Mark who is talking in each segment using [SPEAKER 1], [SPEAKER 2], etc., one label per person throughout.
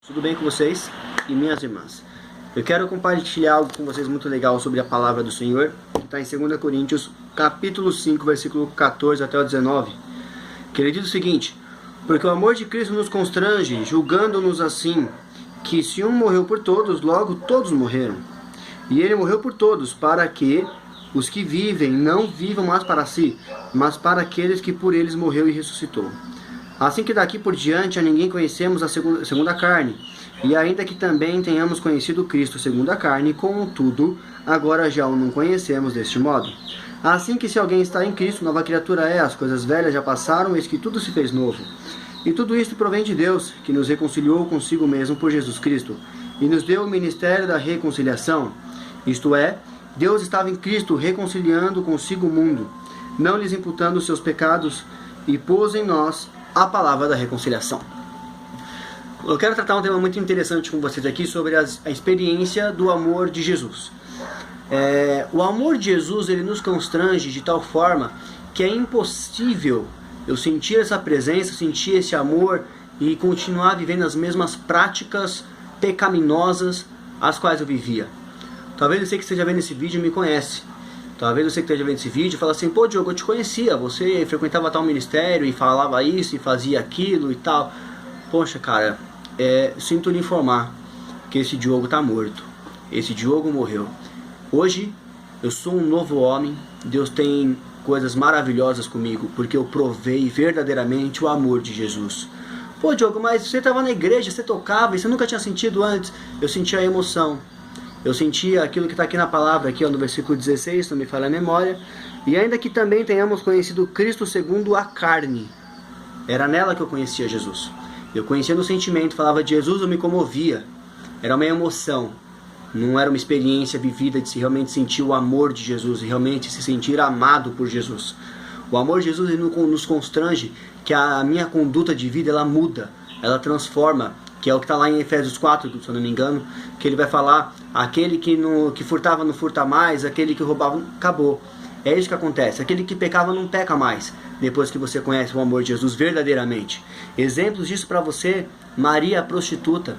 [SPEAKER 1] Tudo bem com vocês e minhas irmãs? Eu quero compartilhar algo com vocês muito legal sobre a palavra do Senhor, que está em 2 Coríntios, capítulo 5, versículo 14 até o 19, que ele diz o seguinte: porque o amor de Cristo nos constrange, julgando-nos assim, que se um morreu por todos, logo todos morreram. E ele morreu por todos, para que os que vivem não vivam mais para si, mas para aqueles que por eles morreu e ressuscitou. Assim que daqui por diante a ninguém conhecemos a segunda carne, e ainda que também tenhamos conhecido Cristo segundo a carne, contudo, agora já o não conhecemos deste modo. Assim que se alguém está em Cristo, nova criatura é, as coisas velhas já passaram, eis que tudo se fez novo. E tudo isto provém de Deus, que nos reconciliou consigo mesmo por Jesus Cristo, e nos deu o ministério da reconciliação. Isto é, Deus estava em Cristo reconciliando consigo o mundo, não lhes imputando os seus pecados, e pôs em nós a palavra da reconciliação. Eu quero tratar um tema muito interessante com vocês aqui sobre a experiência do amor de Jesus. O amor de Jesus, ele nos constrange de tal forma que é impossível eu sentir essa presença, sentir esse amor e continuar vivendo as mesmas práticas pecaminosas as quais eu vivia. Talvez você que esteja vendo esse vídeo me conhece. Talvez você que esteja vendo esse vídeo e fala assim: pô, Diogo, eu te conhecia, você frequentava tal ministério e falava isso e fazia aquilo e tal. Poxa, cara, sinto lhe informar que esse Diogo está morto. Esse Diogo morreu. Hoje eu sou um novo homem. Deus tem coisas maravilhosas comigo, porque eu provei verdadeiramente o amor de Jesus. Pô, Diogo, mas você estava na igreja, você tocava e você nunca tinha sentido antes. Eu sentia a emoção. Eu sentia aquilo que está aqui na palavra, aqui ó, no versículo 16, se não me falha a memória. E ainda que também tenhamos conhecido Cristo segundo a carne. Era nela que eu conhecia Jesus. Eu conhecia no sentimento, falava de Jesus, eu me comovia. Era uma emoção. Não era uma experiência vivida de se realmente sentir o amor de Jesus, realmente se sentir amado por Jesus. O amor de Jesus ele nos constrange que a minha conduta de vida ela muda, ela transforma. Que é o que está lá em Efésios 4, se eu não me engano, que ele vai falar, aquele que furtava não furta mais, aquele que roubava, acabou. É isso que acontece, aquele que pecava não peca mais, depois que você conhece o amor de Jesus verdadeiramente. Exemplos disso para você: Maria a prostituta.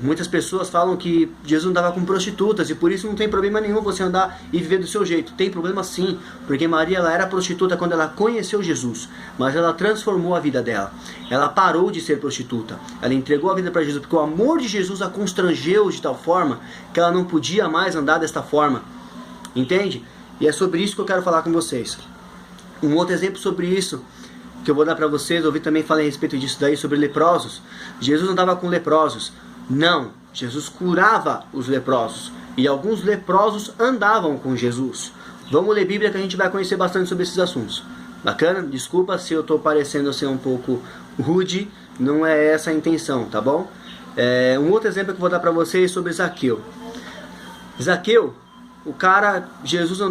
[SPEAKER 1] Muitas pessoas falam que Jesus andava com prostitutas e por isso não tem problema nenhum você andar e viver do seu jeito. Tem problema sim, porque Maria ela era prostituta quando ela conheceu Jesus, mas ela transformou a vida dela. Ela parou de ser prostituta, ela entregou a vida para Jesus, porque o amor de Jesus a constrangeu de tal forma que ela não podia mais andar desta forma. Entende? E é sobre isso que eu quero falar com vocês. Um outro exemplo sobre isso que eu vou dar para vocês, eu ouvi também falar a respeito disso daí, sobre leprosos. Jesus não andava com leprosos. Não, Jesus curava os leprosos. E alguns leprosos andavam com Jesus. Vamos ler Bíblia que a gente vai conhecer bastante sobre esses assuntos. Bacana? Desculpa se eu estou parecendo ser um pouco rude, não é essa a intenção, tá bom? Um outro exemplo que eu vou dar para vocês é sobre Zaqueu. Zaqueu, o cara, Jesus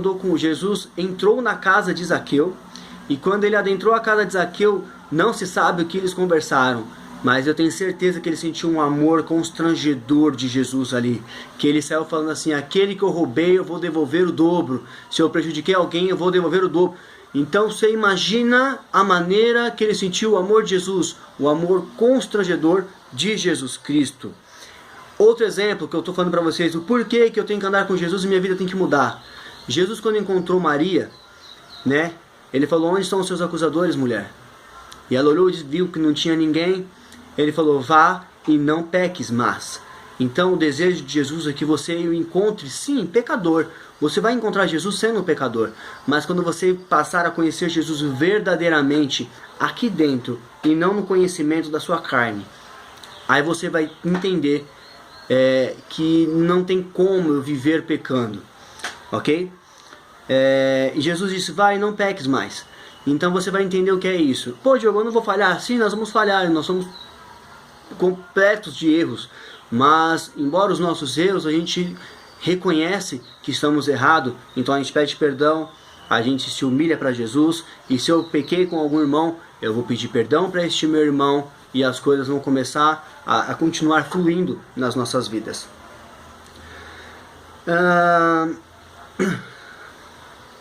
[SPEAKER 1] entrou na casa de Zaqueu. E quando ele adentrou a casa de Zaqueu, não se sabe o que eles conversaram. Mas eu tenho certeza que ele sentiu um amor constrangedor de Jesus ali. Que ele saiu falando assim: aquele que eu roubei eu vou devolver o dobro. Se eu prejudiquei alguém eu vou devolver o dobro. Então você imagina a maneira que ele sentiu o amor de Jesus. O amor constrangedor de Jesus Cristo. Outro exemplo que eu estou falando para vocês. O porquê que eu tenho que andar com Jesus e minha vida tem que mudar. Jesus, quando encontrou Maria, né? Ele falou: onde estão os seus acusadores, mulher? E ela olhou e viu que não tinha ninguém. Ele falou: vá e não peques mais. Então o desejo de Jesus é que você o encontre, sim, pecador. Você vai encontrar Jesus sendo um pecador. Mas quando você passar a conhecer Jesus verdadeiramente aqui dentro e não no conhecimento da sua carne, aí você vai entender que não tem como eu viver pecando. Ok? E Jesus disse: vai e não peques mais. Então você vai entender o que é isso. Pô, Diogo, eu não vou falhar. Sim, nós vamos falhar, nós somos completos de erros. Mas embora os nossos erros, a gente reconhece que estamos errados. Então a gente pede perdão, a gente se humilha para Jesus. E se eu pequei com algum irmão, eu vou pedir perdão para este meu irmão. E as coisas vão começar a continuar fluindo nas nossas vidas.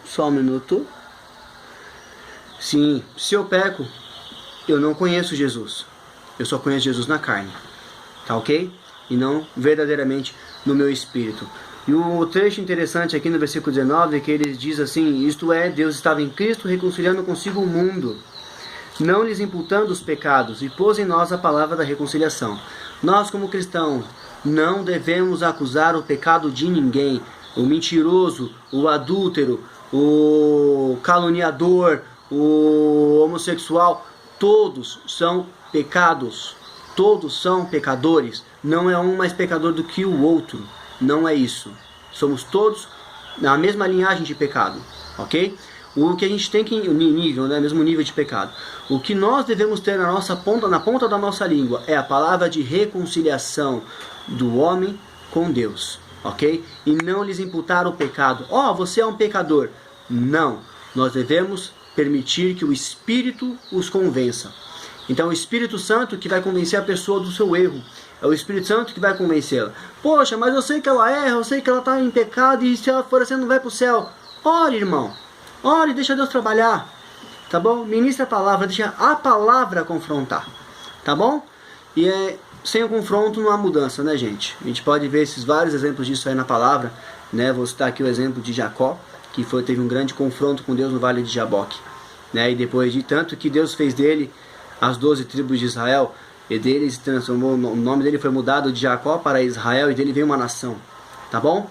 [SPEAKER 1] Só um minuto. Sim, se eu peco, eu não conheço Jesus. Eu só conheço Jesus na carne. tá ok? E não verdadeiramente no meu espírito. E o trecho interessante aqui no versículo 19 é que ele diz assim: isto é, Deus estava em Cristo reconciliando consigo o mundo, não lhes imputando os pecados, e pôs em nós a palavra da reconciliação. Nós, como cristãos, não devemos acusar o pecado de ninguém. O mentiroso, o adúltero, o caluniador, o homossexual, todos são pecados. Todos são pecadores. Não é um mais pecador do que o outro. Não é isso. Somos todos na mesma linhagem de pecado, ok? O que a gente tem que nível, né, mesmo nível de pecado. O que nós devemos ter na ponta da nossa língua é a palavra de reconciliação do homem com Deus, ok? E não lhes imputar o pecado. Você é um pecador. Não. Nós devemos permitir que o Espírito os convença. Então, o Espírito Santo que vai convencer a pessoa do seu erro. É o Espírito Santo que vai convencê-la. Poxa, mas eu sei que ela erra, eu sei que ela está em pecado e se ela for assim, não vai para o céu. Ore, irmão. Ore, deixa Deus trabalhar. Tá bom? Ministra a palavra, deixa a palavra confrontar. Tá bom? E sem o confronto não há mudança, né, gente? A gente pode ver esses vários exemplos disso aí na palavra. Né? Vou citar aqui o exemplo de Jacó, que teve um grande confronto com Deus no Vale de Jaboque. Né? E depois de tanto que Deus fez dele as 12 tribos de Israel, e dele se transformou, o nome dele foi mudado de Jacó para Israel, e dele veio uma nação. Tá bom?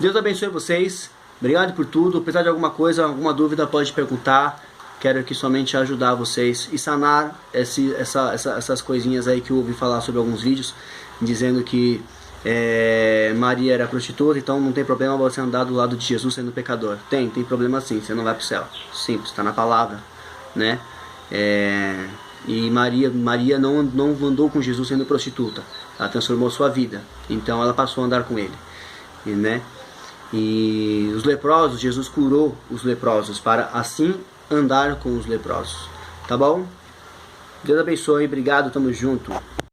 [SPEAKER 1] Deus abençoe vocês. Obrigado por tudo. Precisar de alguma coisa, alguma dúvida, pode perguntar. Quero aqui somente ajudar vocês e sanar essas coisinhas aí que eu ouvi falar sobre alguns vídeos, dizendo que Maria era prostituta, então não tem problema você andar do lado de Jesus sendo pecador. Tem problema sim, você não vai para o céu. Simples, está na palavra, né? E Maria não andou com Jesus sendo prostituta. Ela transformou sua vida. Então ela passou a andar com ele. E os leprosos, Jesus curou os leprosos para assim andar com os leprosos. Tá bom? Deus abençoe. Obrigado. Tamo junto.